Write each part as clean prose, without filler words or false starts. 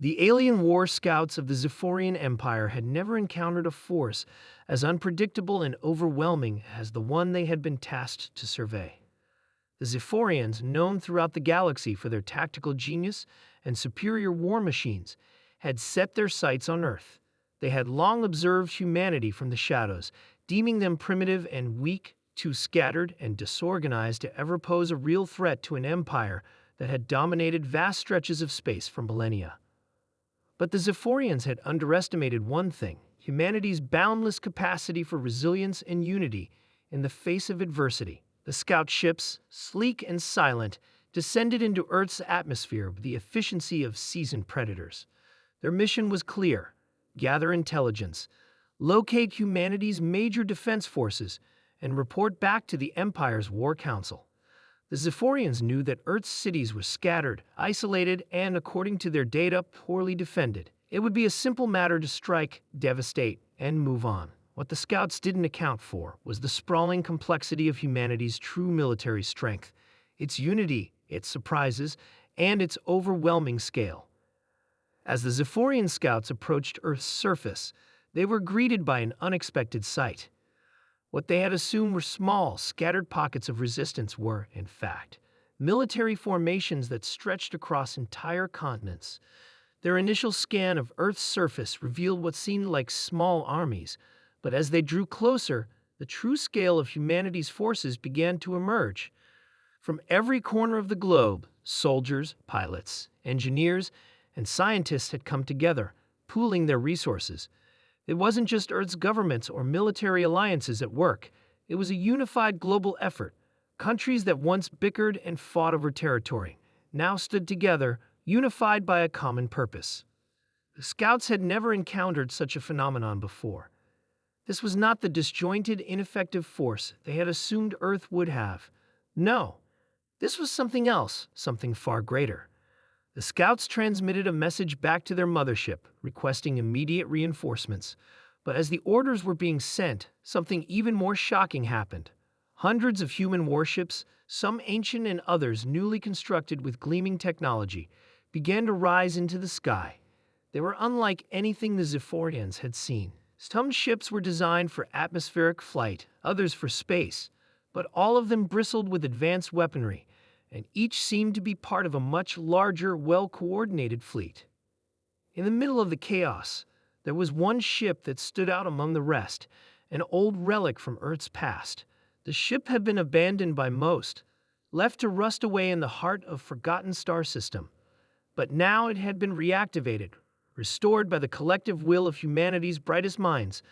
The alien war scouts of the Zephyrian Empire had never encountered a force as unpredictable and overwhelming as the one they had been tasked to survey. The Zephyrians, known throughout the galaxy for their tactical genius and superior war machines, had set their sights on Earth. They had long observed humanity from the shadows, deeming them primitive and weak, too scattered and disorganized to ever pose a real threat to an empire that had dominated vast stretches of space for millennia. But the Zephyrians had underestimated one thing: humanity's boundless capacity for resilience and unity in the face of adversity. The scout ships, sleek and silent, descended into Earth's atmosphere with the efficiency of seasoned predators. Their mission was clear: gather intelligence, locate humanity's major defense forces, and report back to the Empire's War Council. The Zephyrians knew that Earth's cities were scattered, isolated, and, according to their data, poorly defended. It would be a simple matter to strike, devastate, and move on. What the scouts didn't account for was the sprawling complexity of humanity's true military strength, its unity, its surprises, and its overwhelming scale. As the Zephyrian scouts approached Earth's surface, they were greeted by an unexpected sight. What they had assumed were small, scattered pockets of resistance were, in fact, military formations that stretched across entire continents. Their initial scan of Earth's surface revealed what seemed like small armies, but as they drew closer, the true scale of humanity's forces began to emerge. From every corner of the globe, soldiers, pilots, engineers, and scientists had come together, pooling their resources. It wasn't just Earth's governments or military alliances at work. It was a unified global effort. Countries that once bickered and fought over territory now stood together, unified by a common purpose. The scouts had never encountered such a phenomenon before. This was not the disjointed, ineffective force they had assumed Earth would have. No, this was something else, something far greater. The scouts transmitted a message back to their mothership, requesting immediate reinforcements. But as the orders were being sent, something even more shocking happened. Hundreds of human warships, some ancient and others newly constructed with gleaming technology, began to rise into the sky. They were unlike anything the Zephyrians had seen. Some ships were designed for atmospheric flight, others for space, but all of them bristled with advanced weaponry, and each seemed to be part of a much larger, well-coordinated fleet. In the middle of the chaos, there was one ship that stood out among the rest, an old relic from Earth's past. The ship had been abandoned by most, left to rust away in the heart of forgotten star system. But now it had been reactivated, restored by the collective will of humanity's brightest minds.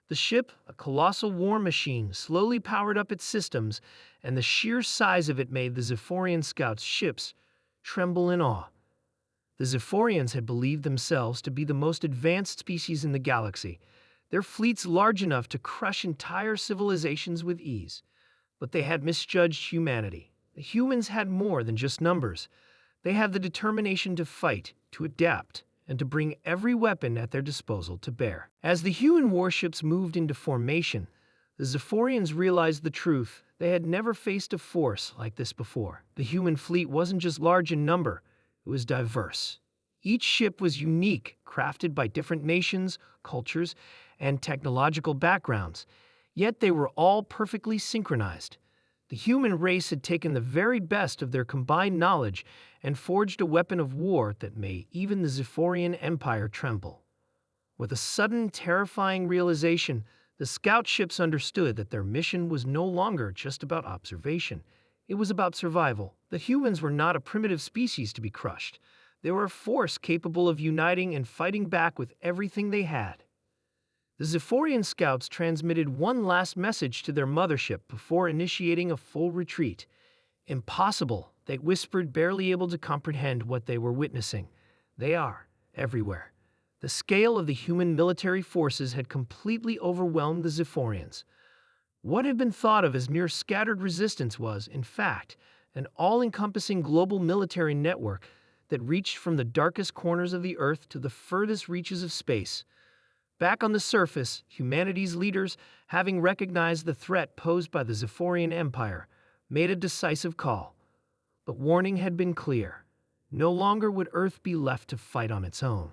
The ship, a colossal war machine, slowly powered up its systems, and the sheer size of it made the Zephyrian scouts' ships tremble in awe. The Zephyrians had believed themselves to be the most advanced species in the galaxy, their fleets large enough to crush entire civilizations with ease. But they had misjudged humanity. The humans had more than just numbers. They had the determination to fight, to adapt, and to bring every weapon at their disposal to bear. As the human warships moved into formation, the Zephyrians realized the truth. They had never faced a force like this before. The human fleet wasn't just large in number, it was diverse. Each ship was unique, crafted by different nations, cultures, and technological backgrounds, yet they were all perfectly synchronized. The human race had taken the very best of their combined knowledge and forged a weapon of war that made even the Zephyrian Empire tremble. With a sudden, terrifying realization, the scout ships understood that their mission was no longer just about observation. It was about survival. The humans were not a primitive species to be crushed. They were a force capable of uniting and fighting back with everything they had. The Zephyrian scouts transmitted one last message to their mothership before initiating a full retreat. Impossible, they whispered, barely able to comprehend what they were witnessing. They are everywhere. The scale of the human military forces had completely overwhelmed the Zephyrians. What had been thought of as mere scattered resistance was, in fact, an all-encompassing global military network that reached from the darkest corners of the Earth to the furthest reaches of space. Back on the surface, humanity's leaders, having recognized the threat posed by the Zephyrian Empire, made a decisive call. But warning had been clear. No longer would Earth be left to fight on its own.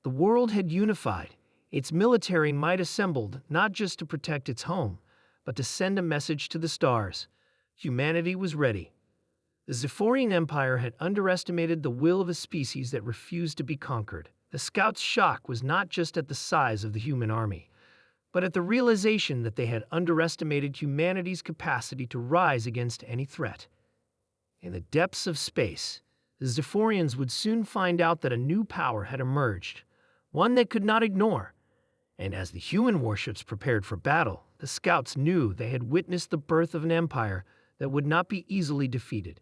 The world had unified. Its military might assembled not just to protect its home, but to send a message to the stars. Humanity was ready. The Zephyrian Empire had underestimated the will of a species that refused to be conquered. The scouts' shock was not just at the size of the human army, but at the realization that they had underestimated humanity's capacity to rise against any threat. In the depths of space, the Zephyrians would soon find out that a new power had emerged, one they could not ignore. And as the human warships prepared for battle, the scouts knew they had witnessed the birth of an empire that would not be easily defeated.